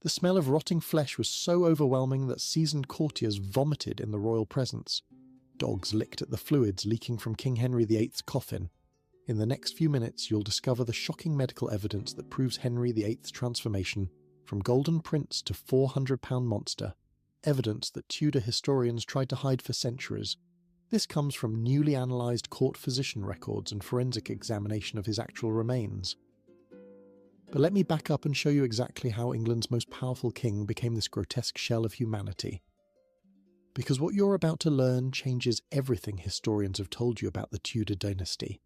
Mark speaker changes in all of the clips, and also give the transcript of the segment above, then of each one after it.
Speaker 1: The smell of rotting flesh was so overwhelming that seasoned courtiers vomited in the royal presence. Dogs licked at the fluids leaking from King Henry VIII's coffin. In the next few minutes, you'll discover the shocking medical evidence that proves Henry VIII's transformation from golden prince to 400-pound monster, evidence that Tudor historians tried to hide for centuries. This comes from newly analysed court physician records and forensic examination of his actual remains. But let me back up and show you exactly how England's most powerful king became this grotesque shell of humanity. Because what you're about to learn changes everything historians have told you about the Tudor dynasty.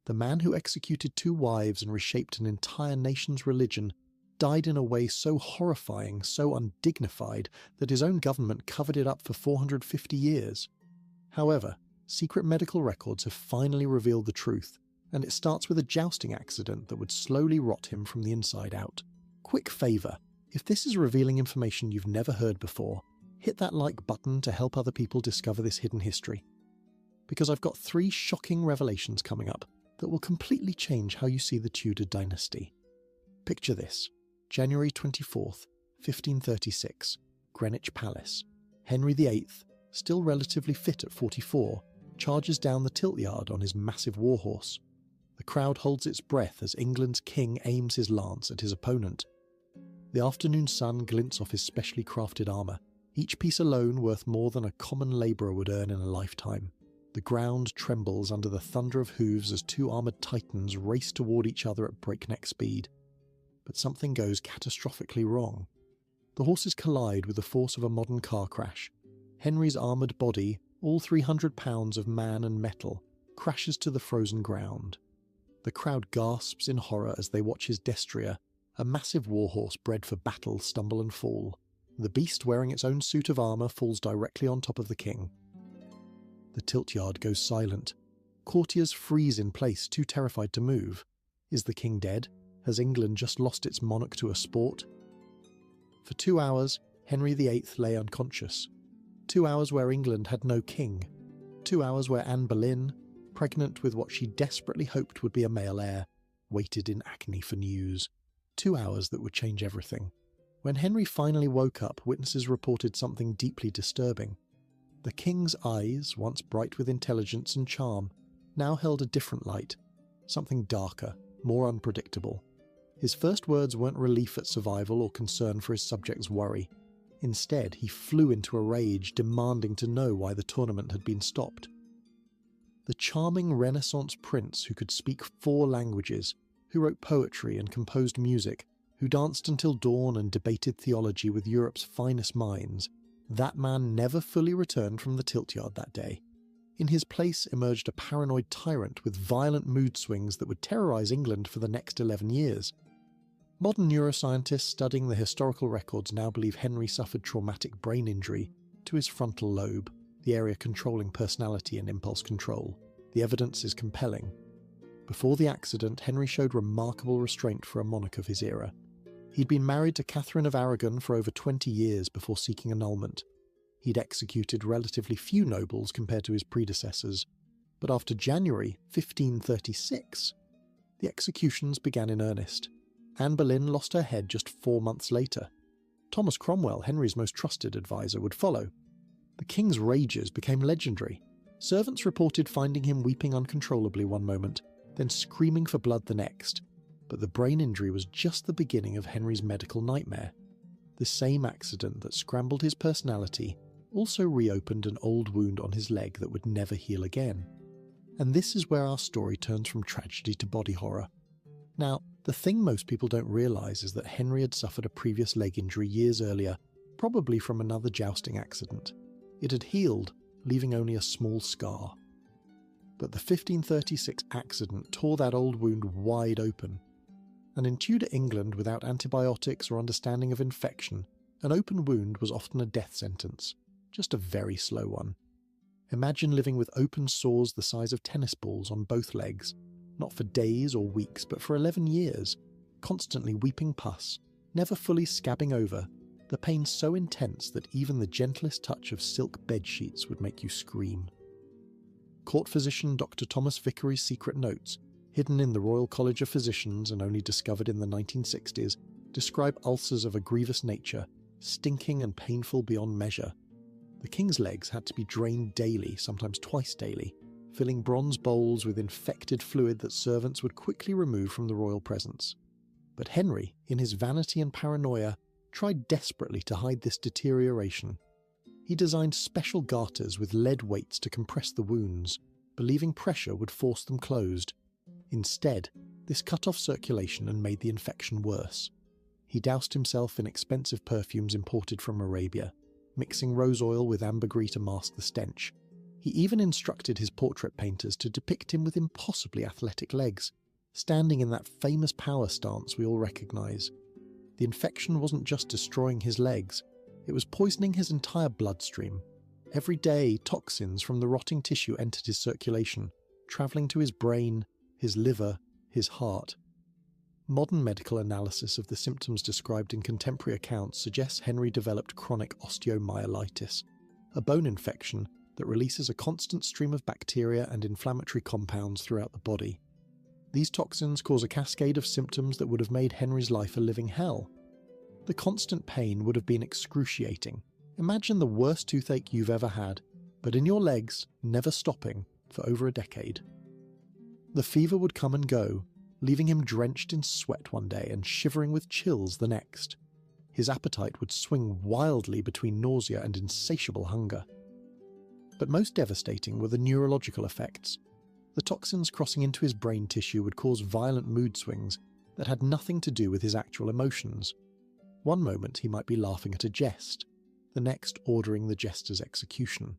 Speaker 1: The man who executed 2 wives and reshaped an entire nation's religion died in a way so horrifying, so undignified, that his own government covered it up for 450 years. However, secret medical records have finally revealed the truth, and it starts with a jousting accident that would slowly rot him from the inside out. Quick favour, if this is revealing information you've never heard before, hit that like button to help other people discover this hidden history. Because I've got 3 shocking revelations coming up that will completely change how you see the Tudor dynasty. Picture this. January 24th, 1536, Greenwich Palace. Henry VIII, still relatively fit at 44, charges down the tilt-yard on his massive warhorse. The crowd holds its breath as England's king aims his lance at his opponent. The afternoon sun glints off his specially crafted armour, each piece alone worth more than a common labourer would earn in a lifetime. The ground trembles under the thunder of hooves as 2 armoured titans race toward each other at breakneck speed. But something goes catastrophically wrong. The horses collide with the force of a modern car crash. Henry's armoured body, all 300 pounds of man and metal, crashes to the frozen ground. The crowd gasps in horror as they watch his destrier, a massive warhorse bred for battle, stumble and fall. The beast, wearing its own suit of armour, falls directly on top of the king. The tilt-yard goes silent. Courtiers freeze in place, too terrified to move. Is the king dead? Has England just lost its monarch to a sport? For 2 hours, Henry VIII lay unconscious. 2 hours where England had no king. 2 hours where Anne Boleyn, pregnant with what she desperately hoped would be a male heir, waited in agony for news. 2 hours that would change everything. When Henry finally woke up, witnesses reported something deeply disturbing. The king's eyes, once bright with intelligence and charm, now held a different light, something darker, more unpredictable. His first words weren't relief at survival or concern for his subjects' worry. Instead, he flew into a rage, demanding to know why the tournament had been stopped. The charming Renaissance prince who could speak 4 languages, who wrote poetry and composed music, who danced until dawn and debated theology with Europe's finest minds, that man never fully returned from the tilt-yard that day. In his place emerged a paranoid tyrant with violent mood swings that would terrorise England for the next 11 years. Modern neuroscientists studying the historical records now believe Henry suffered traumatic brain injury to his frontal lobe, the area controlling personality and impulse control. The evidence is compelling. Before the accident, Henry showed remarkable restraint for a monarch of his era. He'd been married to Catherine of Aragon for over 20 years before seeking annulment. He'd executed relatively few nobles compared to his predecessors, but after January 1536, the executions began in earnest. Anne Boleyn lost her head just 4 months later. Thomas Cromwell, Henry's most trusted advisor, would follow. The king's rages became legendary. Servants reported finding him weeping uncontrollably one moment, then screaming for blood the next. But the brain injury was just the beginning of Henry's medical nightmare. The same accident that scrambled his personality also reopened an old wound on his leg that would never heal again. And this is where our story turns from tragedy to body horror. Now, the thing most people don't realise is that Henry had suffered a previous leg injury years earlier, probably from another jousting accident. It had healed, leaving only a small scar. But the 1536 accident tore that old wound wide open. And in Tudor England, without antibiotics or understanding of infection, an open wound was often a death sentence, just a very slow one. Imagine living with open sores the size of tennis balls on both legs, not for days or weeks, but for 11 years, constantly weeping pus, never fully scabbing over, the pain so intense that even the gentlest touch of silk bedsheets would make you scream. Court physician Dr. Thomas Vickery's secret notes, hidden in the Royal College of Physicians and only discovered in the 1960s, describe ulcers of a grievous nature, stinking and painful beyond measure. The king's legs had to be drained daily, sometimes twice daily, filling bronze bowls with infected fluid that servants would quickly remove from the royal presence. But Henry, in his vanity and paranoia, tried desperately to hide this deterioration. He designed special garters with lead weights to compress the wounds, believing pressure would force them closed. Instead, this cut off circulation and made the infection worse. He doused himself in expensive perfumes imported from Arabia, mixing rose oil with ambergris to mask the stench. He even instructed his portrait painters to depict him with impossibly athletic legs, standing in that famous power stance we all recognise. The infection wasn't just destroying his legs, it was poisoning his entire bloodstream. Every day, toxins from the rotting tissue entered his circulation, travelling to his brain, his liver, his heart. Modern medical analysis of the symptoms described in contemporary accounts suggests Henry developed chronic osteomyelitis, a bone infection that releases a constant stream of bacteria and inflammatory compounds throughout the body. These toxins cause a cascade of symptoms that would have made Henry's life a living hell. The constant pain would have been excruciating. Imagine the worst toothache you've ever had, but in your legs, never stopping, for over a decade. The fever would come and go, leaving him drenched in sweat one day and shivering with chills the next. His appetite would swing wildly between nausea and insatiable hunger. But most devastating were the neurological effects. The toxins crossing into his brain tissue would cause violent mood swings that had nothing to do with his actual emotions. One moment he might be laughing at a jest, the next ordering the jester's execution.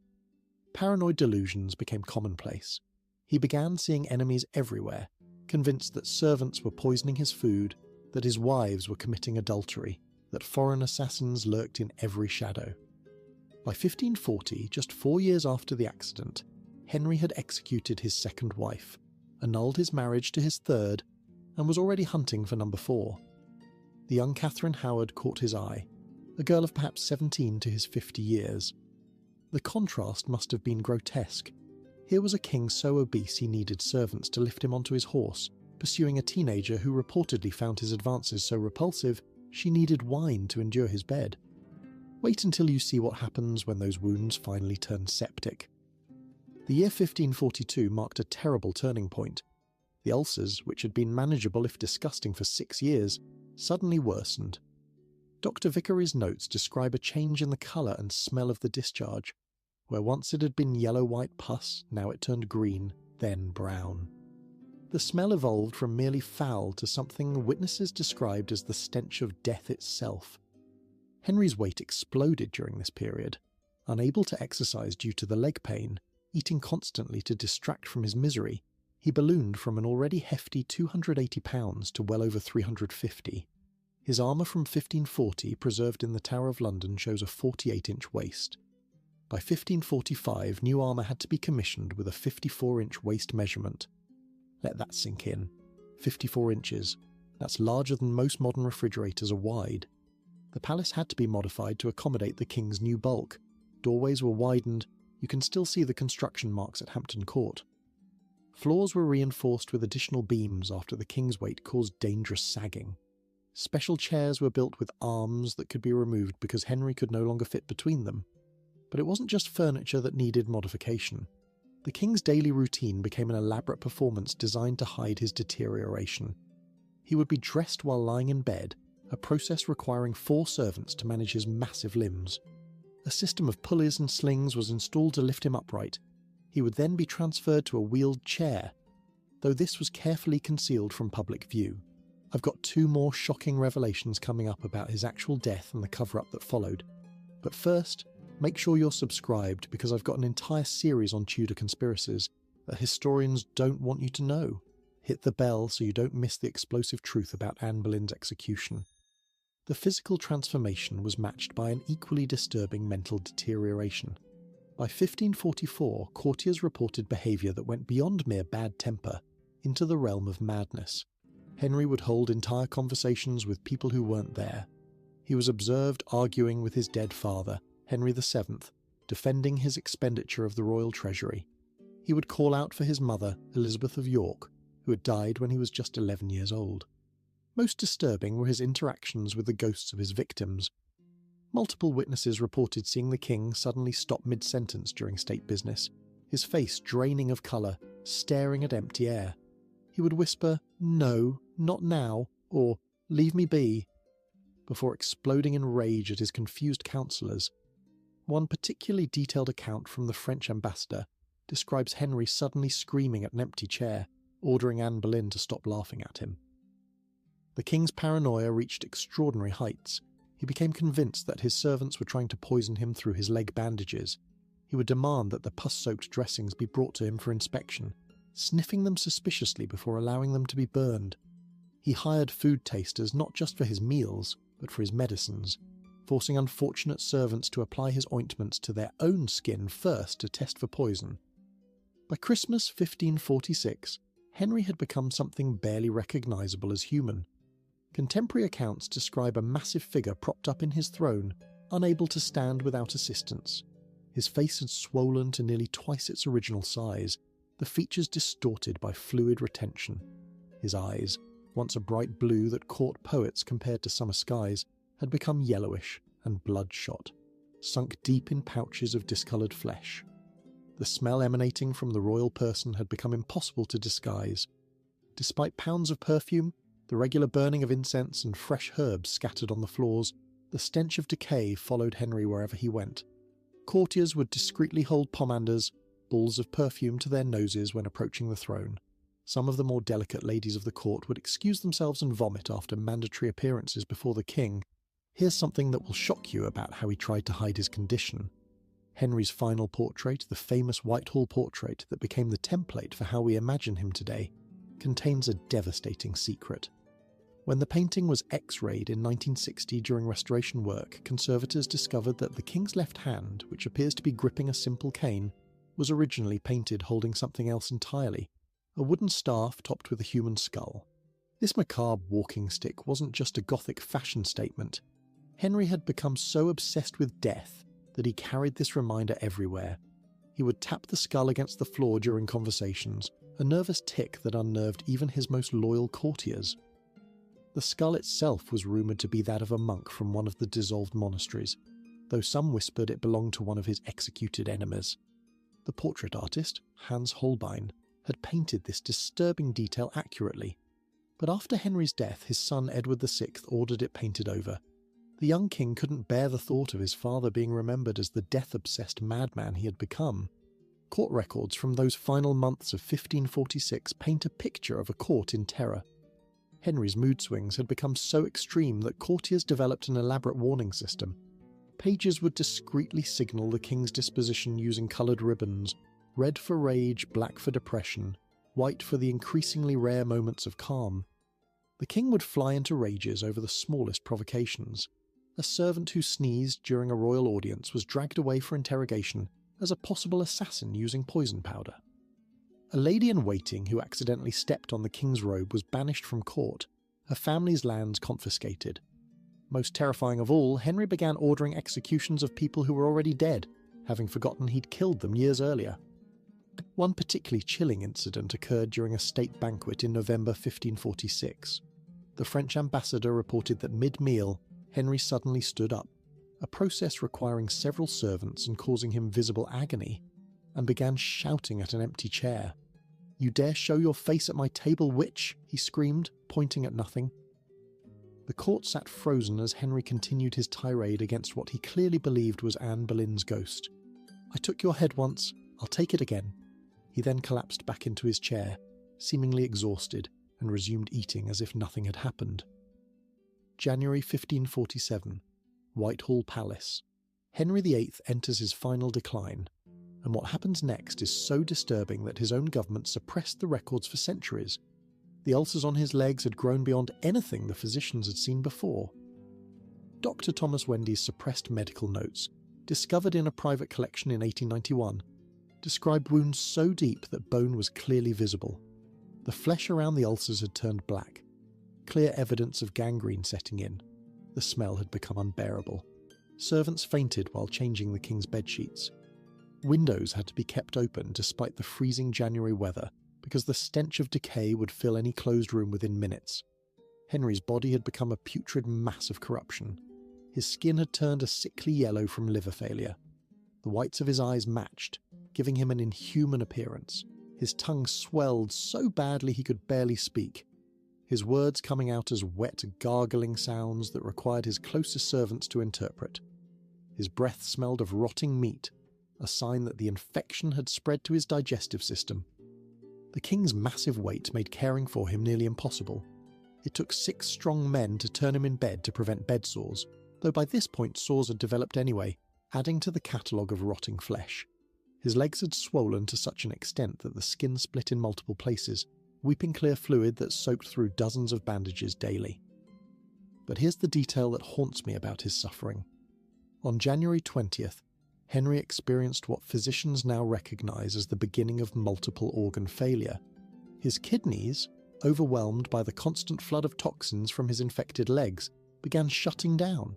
Speaker 1: Paranoid delusions became commonplace. He began seeing enemies everywhere, convinced that servants were poisoning his food, that his wives were committing adultery, that foreign assassins lurked in every shadow. By 1540, just 4 years after the accident, Henry had executed his second wife, annulled his marriage to his third, and was already hunting for number 4. The young Catherine Howard caught his eye, a girl of perhaps 17 to his 50 years. The contrast must have been grotesque. Here was a king so obese he needed servants to lift him onto his horse, pursuing a teenager who reportedly found his advances so repulsive she needed wine to endure his bed. Wait until you see what happens when those wounds finally turn septic. The year 1542 marked a terrible turning point. The ulcers, which had been manageable if disgusting for 6 years, suddenly worsened. Dr. Vickery's notes describe a change in the colour and smell of the discharge. Where once it had been yellow-white pus, now it turned green, then brown. The smell evolved from merely foul to something witnesses described as the stench of death itself. Henry's weight exploded during this period. Unable to exercise due to the leg pain, eating constantly to distract from his misery, he ballooned from an already hefty 280 pounds to well over 350. His armour from 1540, preserved in the Tower of London, shows a 48-inch waist. By 1545, new armour had to be commissioned with a 54-inch waist measurement. Let that sink in. 54 inches. That's larger than most modern refrigerators are wide. The palace had to be modified to accommodate the king's new bulk. Doorways were widened. You can still see the construction marks at Hampton Court. Floors were reinforced with additional beams after the king's weight caused dangerous sagging. Special chairs were built with arms that could be removed because Henry could no longer fit between them. But it wasn't just furniture that needed modification. The king's daily routine became an elaborate performance designed to hide his deterioration. He would be dressed while lying in bed, a process requiring 4 servants to manage his massive limbs. A system of pulleys and slings was installed to lift him upright. He would then be transferred to a wheeled chair, though this was carefully concealed from public view. I've got 2 more shocking revelations coming up about his actual death and the cover-up that followed. But first, make sure you're subscribed because I've got an entire series on Tudor conspiracies that historians don't want you to know. Hit the bell so you don't miss the explosive truth about Anne Boleyn's execution. The physical transformation was matched by an equally disturbing mental deterioration. By 1544, courtiers reported behaviour that went beyond mere bad temper into the realm of madness. Henry would hold entire conversations with people who weren't there. He was observed arguing with his dead father, Henry VII, defending his expenditure of the royal treasury. He would call out for his mother, Elizabeth of York, who had died when he was just 11 years old. Most disturbing were his interactions with the ghosts of his victims. Multiple witnesses reported seeing the king suddenly stop mid-sentence during state business, his face draining of colour, staring at empty air. He would whisper, "No, not now," or "Leave me be," before exploding in rage at his confused counsellors. One particularly detailed account from the French ambassador describes Henry suddenly screaming at an empty chair, ordering Anne Boleyn to stop laughing at him. The king's paranoia reached extraordinary heights. He became convinced that his servants were trying to poison him through his leg bandages. He would demand that the pus-soaked dressings be brought to him for inspection, sniffing them suspiciously before allowing them to be burned. He hired food tasters not just for his meals, but for his medicines, forcing unfortunate servants to apply his ointments to their own skin first to test for poison. By Christmas 1546, Henry had become something barely recognisable as human. Contemporary accounts describe a massive figure propped up in his throne, unable to stand without assistance. His face had swollen to nearly twice its original size, the features distorted by fluid retention. His eyes, once a bright blue that caught poets compared to summer skies, had become yellowish and bloodshot, sunk deep in pouches of discoloured flesh. The smell emanating from the royal person had become impossible to disguise. Despite pounds of perfume, the regular burning of incense and fresh herbs scattered on the floors, the stench of decay followed Henry wherever he went. Courtiers would discreetly hold pomanders, balls of perfume to their noses when approaching the throne. Some of the more delicate ladies of the court would excuse themselves and vomit after mandatory appearances before the king. Here's something that will shock you about how he tried to hide his condition. Henry's final portrait, the famous Whitehall portrait that became the template for how we imagine him today, contains a devastating secret. When the painting was X-rayed in 1960 during restoration work, conservators discovered that the king's left hand, which appears to be gripping a simple cane, was originally painted holding something else entirely, a wooden staff topped with a human skull. This macabre walking stick wasn't just a Gothic fashion statement. Henry had become so obsessed with death that he carried this reminder everywhere. He would tap the skull against the floor during conversations, a nervous tic that unnerved even his most loyal courtiers. The skull itself was rumoured to be that of a monk from one of the dissolved monasteries, though some whispered it belonged to one of his executed enemies. The portrait artist, Hans Holbein, had painted this disturbing detail accurately, but after Henry's death his son Edward VI ordered it painted over. The young king couldn't bear the thought of his father being remembered as the death-obsessed madman he had become. Court records from those final months of 1546 paint a picture of a court in terror. Henry's mood swings had become so extreme that courtiers developed an elaborate warning system. Pages would discreetly signal the king's disposition using coloured ribbons, red for rage, black for depression, white for the increasingly rare moments of calm. The king would fly into rages over the smallest provocations. A servant who sneezed during a royal audience was dragged away for interrogation as a possible assassin using poison powder. A lady-in-waiting who accidentally stepped on the king's robe was banished from court, her family's lands confiscated. Most terrifying of all, Henry began ordering executions of people who were already dead, having forgotten he'd killed them years earlier. One particularly chilling incident occurred during a state banquet in November 1546. The French ambassador reported that mid-meal, Henry suddenly stood up, a process requiring several servants and causing him visible agony, and began shouting at an empty chair. "You dare show your face at my table, witch?" he screamed, pointing at nothing. The court sat frozen as Henry continued his tirade against what he clearly believed was Anne Boleyn's ghost. "I took your head once, I'll take it again." He then collapsed back into his chair, seemingly exhausted, and resumed eating as if nothing had happened. January 1547, Whitehall Palace. Henry VIII enters his final decline, and what happens next is so disturbing that his own government suppressed the records for centuries. The ulcers on his legs had grown beyond anything the physicians had seen before. Dr. Thomas Wendy's suppressed medical notes, discovered in a private collection in 1891, described wounds so deep that bone was clearly visible. The flesh around the ulcers had turned black, clear evidence of gangrene setting in. The smell had become unbearable. Servants fainted while changing the king's bedsheets. Windows had to be kept open despite the freezing January weather because the stench of decay would fill any closed room within minutes. Henry's body had become a putrid mass of corruption. His skin had turned a sickly yellow from liver failure. The whites of his eyes matched, giving him an inhuman appearance. His tongue swelled so badly he could barely speak, his words coming out as wet, gargling sounds that required his closest servants to interpret. His breath smelled of rotting meat, a sign that the infection had spread to his digestive system. The king's massive weight made caring for him nearly impossible. It took 6 strong men to turn him in bed to prevent bed sores, though by this point sores had developed anyway, adding to the catalogue of rotting flesh. His legs had swollen to such an extent that the skin split in multiple places, weeping clear fluid that soaked through dozens of bandages daily. But here's the detail that haunts me about his suffering. On January 20th, Henry experienced what physicians now recognise as the beginning of multiple organ failure. His kidneys, overwhelmed by the constant flood of toxins from his infected legs, began shutting down.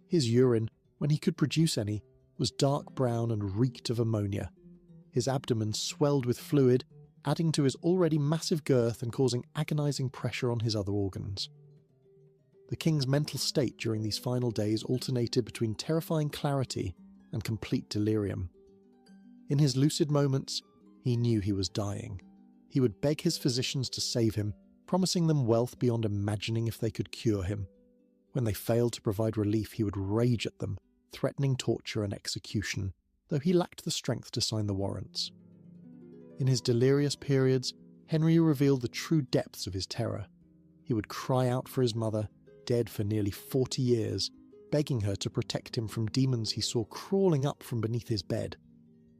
Speaker 1: His urine, when he could produce any, was dark brown and reeked of ammonia. His abdomen swelled with fluid, adding to his already massive girth and causing agonising pressure on his other organs. The king's mental state during these final days alternated between terrifying clarity and complete delirium. In his lucid moments, he knew he was dying. He would beg his physicians to save him, promising them wealth beyond imagining if they could cure him. When they failed to provide relief, he would rage at them, threatening torture and execution, though he lacked the strength to sign the warrants. In his delirious periods, Henry revealed the true depths of his terror. He would cry out for his mother, dead for nearly 40 years, begging her to protect him from demons he saw crawling up from beneath his bed.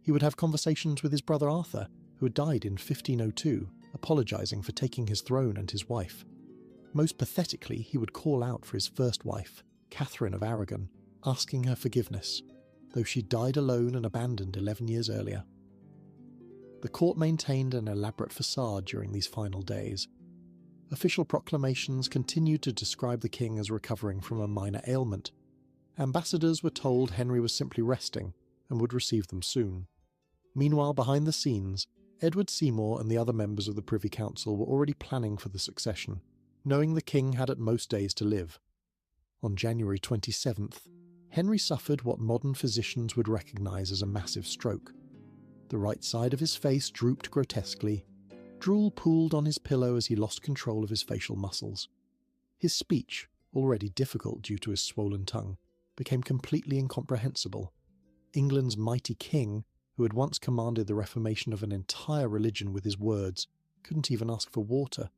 Speaker 1: He would have conversations with his brother Arthur, who had died in 1502, apologising for taking his throne and his wife. Most pathetically, he would call out for his first wife, Catherine of Aragon, asking her forgiveness, though she died alone and abandoned 11 years earlier. The court maintained an elaborate facade during these final days. Official proclamations continued to describe the king as recovering from a minor ailment. Ambassadors were told Henry was simply resting and would receive them soon. Meanwhile, behind the scenes, Edward Seymour and the other members of the Privy Council were already planning for the succession, knowing the king had at most days to live. On January 27th, Henry suffered what modern physicians would recognise as a massive stroke. The right side of his face drooped grotesquely. Drool pooled on his pillow as he lost control of his facial muscles. His speech, already difficult due to his swollen tongue, became completely incomprehensible. England's mighty king, who had once commanded the reformation of an entire religion with his words, couldn't even ask for water.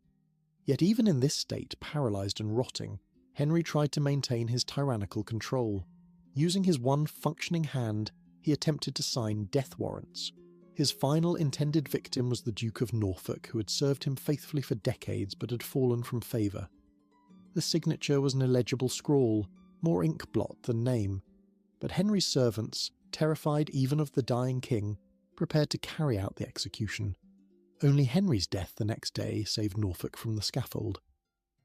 Speaker 1: Yet even in this state, paralysed and rotting, Henry tried to maintain his tyrannical control. Using his one functioning hand, he attempted to sign death warrants. His final intended victim was the Duke of Norfolk, who had served him faithfully for decades but had fallen from favour. The signature was an illegible scrawl, more ink blot than name, but Henry's servants, terrified even of the dying king, prepared to carry out the execution. Only Henry's death the next day saved Norfolk from the scaffold.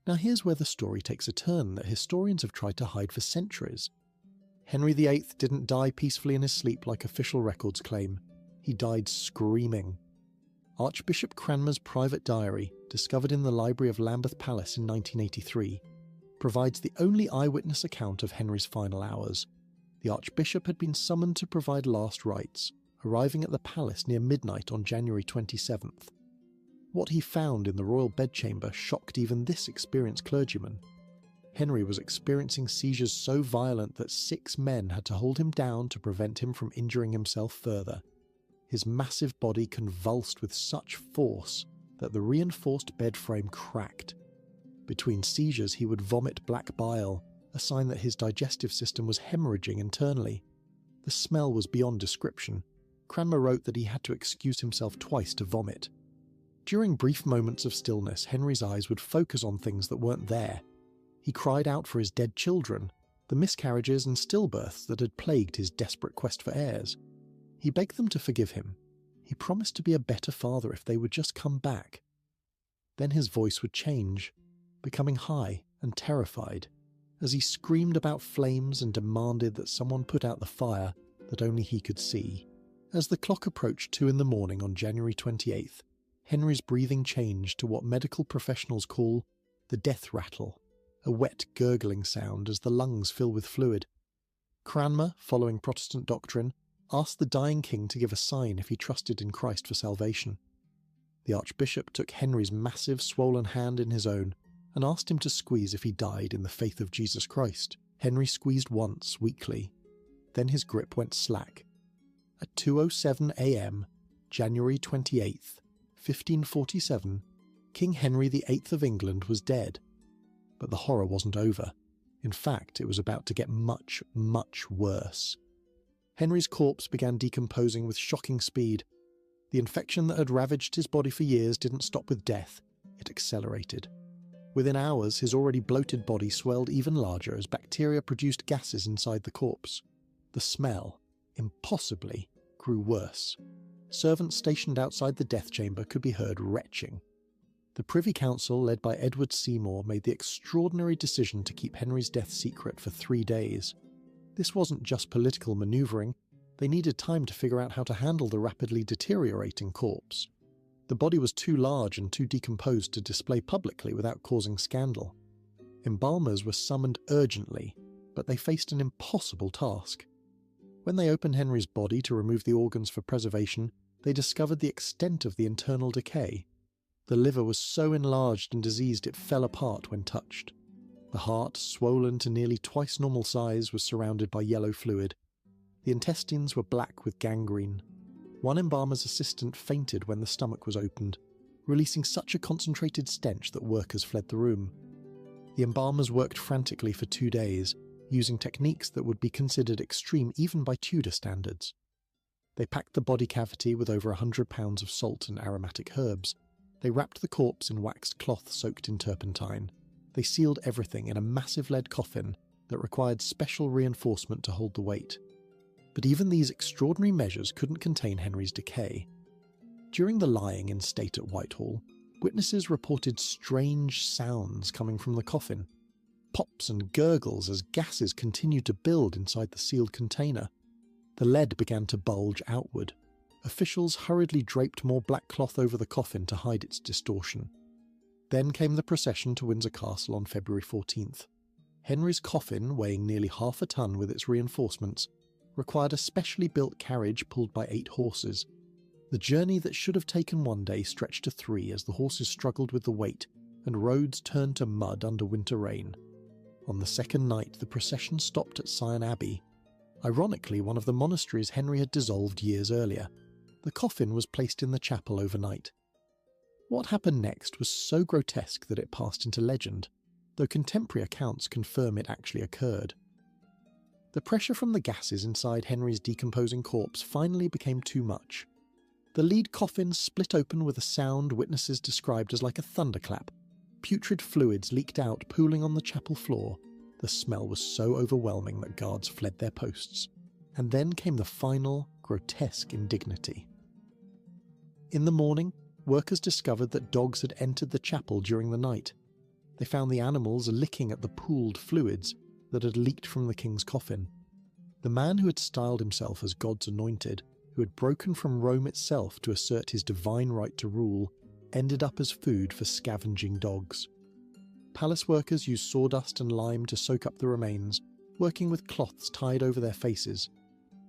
Speaker 1: Now here's where the story takes a turn that historians have tried to hide for centuries. Henry VIII didn't die peacefully in his sleep like official records claim. He died screaming. Archbishop Cranmer's private diary, discovered in the library of Lambeth Palace in 1983, provides the only eyewitness account of Henry's final hours. The Archbishop had been summoned to provide last rites, arriving at the palace near midnight on January 27th. What he found in the royal bedchamber shocked even this experienced clergyman. Henry was experiencing seizures so violent that 6 men had to hold him down to prevent him from injuring himself further. His massive body convulsed with such force that the reinforced bed frame cracked. Between seizures he would vomit black bile, a sign that his digestive system was hemorrhaging internally. The smell was beyond description. Cranmer wrote that he had to excuse himself twice to vomit. During brief moments of stillness, Henry's eyes would focus on things that weren't there. He cried out for his dead children, the miscarriages and stillbirths that had plagued his desperate quest for heirs. He begged them to forgive him. He promised to be a better father if they would just come back. Then his voice would change, becoming high and terrified, as he screamed about flames and demanded that someone put out the fire that only he could see. As the clock approached 2 in the morning on January 28th, Henry's breathing changed to what medical professionals call the death rattle, a wet gurgling sound as the lungs fill with fluid. Cranmer, following Protestant doctrine, asked the dying king to give a sign if he trusted in Christ for salvation. The archbishop took Henry's massive, swollen hand in his own and asked him to squeeze if he died in the faith of Jesus Christ. Henry squeezed once, weakly. Then his grip went slack. At 2:07 a.m., January 28th, 1547, King Henry VIII of England was dead. But the horror wasn't over. In fact, it was about to get much, much worse. Henry's corpse began decomposing with shocking speed. The infection that had ravaged his body for years didn't stop with death. It accelerated. Within hours, his already bloated body swelled even larger as bacteria produced gases inside the corpse. The smell, impossibly, grew worse. Servants stationed outside the death chamber could be heard retching. The Privy Council, led by Edward Seymour, made the extraordinary decision to keep Henry's death secret for 3 days. This wasn't just political manoeuvring. They needed time to figure out how to handle the rapidly deteriorating corpse. The body was too large and too decomposed to display publicly without causing scandal. Embalmers were summoned urgently, but they faced an impossible task. When they opened Henry's body to remove the organs for preservation, they discovered the extent of the internal decay. The liver was so enlarged and diseased it fell apart when touched. The heart, swollen to nearly twice normal size, was surrounded by yellow fluid. The intestines were black with gangrene. One embalmer's assistant fainted when the stomach was opened, releasing such a concentrated stench that workers fled the room. The embalmers worked frantically for 2 days, using techniques that would be considered extreme even by Tudor standards. They packed the body cavity with over 100 pounds of salt and aromatic herbs. They wrapped the corpse in waxed cloth soaked in turpentine. They sealed everything in a massive lead coffin that required special reinforcement to hold the weight. But even these extraordinary measures couldn't contain Henry's decay. During the lying in state at Whitehall, witnesses reported strange sounds coming from the coffin. Pops and gurgles as gases continued to build inside the sealed container. The lead began to bulge outward. Officials hurriedly draped more black cloth over the coffin to hide its distortion. Then came the procession to Windsor Castle on February 14th. Henry's coffin, weighing nearly half a ton with its reinforcements, required a specially built carriage pulled by 8 horses. The journey that should have taken 1 day stretched to 3 as the horses struggled with the weight and roads turned to mud under winter rain. On the second night, the procession stopped at Sion Abbey. Ironically, one of the monasteries Henry had dissolved years earlier. The coffin was placed in the chapel overnight. What happened next was so grotesque that it passed into legend, though contemporary accounts confirm it actually occurred. The pressure from the gases inside Henry's decomposing corpse finally became too much. The lead coffin split open with a sound witnesses described as like a thunderclap. Putrid fluids leaked out, pooling on the chapel floor. The smell was so overwhelming that guards fled their posts. And then came the final, grotesque indignity. In the morning, workers discovered that dogs had entered the chapel during the night. They found the animals licking at the pooled fluids that had leaked from the king's coffin. The man who had styled himself as God's anointed, who had broken from Rome itself to assert his divine right to rule, ended up as food for scavenging dogs. Palace workers used sawdust and lime to soak up the remains, working with cloths tied over their faces.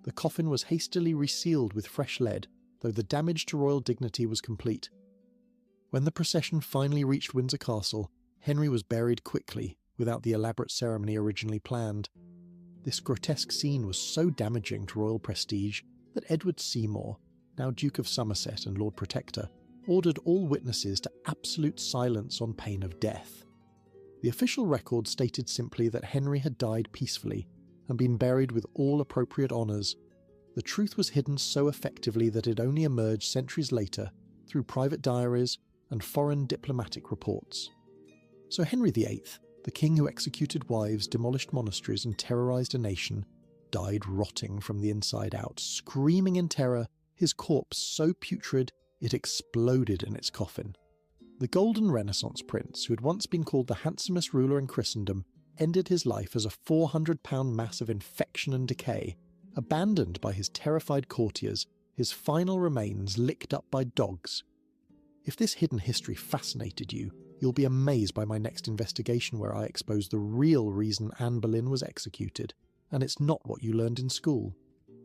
Speaker 1: The coffin was hastily resealed with fresh lead, though the damage to royal dignity was complete. When the procession finally reached Windsor Castle, Henry was buried quickly, without the elaborate ceremony originally planned. This grotesque scene was so damaging to royal prestige that Edward Seymour, now Duke of Somerset and Lord Protector, ordered all witnesses to absolute silence on pain of death. The official record stated simply that Henry had died peacefully and been buried with all appropriate honours. The truth was hidden so effectively that it only emerged centuries later through private diaries and foreign diplomatic reports. So Henry VIII, the king who executed wives, demolished monasteries and terrorised a nation, died rotting from the inside out, screaming in terror, his corpse so putrid it exploded in its coffin. The Golden Renaissance prince, who had once been called the handsomest ruler in Christendom, ended his life as a 400-pound mass of infection and decay, abandoned by his terrified courtiers, his final remains licked up by dogs. If this hidden history fascinated you, You'll be amazed by my next investigation where I expose the real reason Anne Boleyn was executed, and it's not what you learned in school.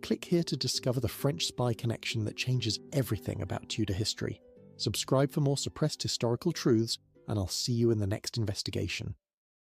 Speaker 1: Click here to discover the French spy connection that changes everything about Tudor history. Subscribe for more suppressed historical truths, and I'll see you in the next investigation.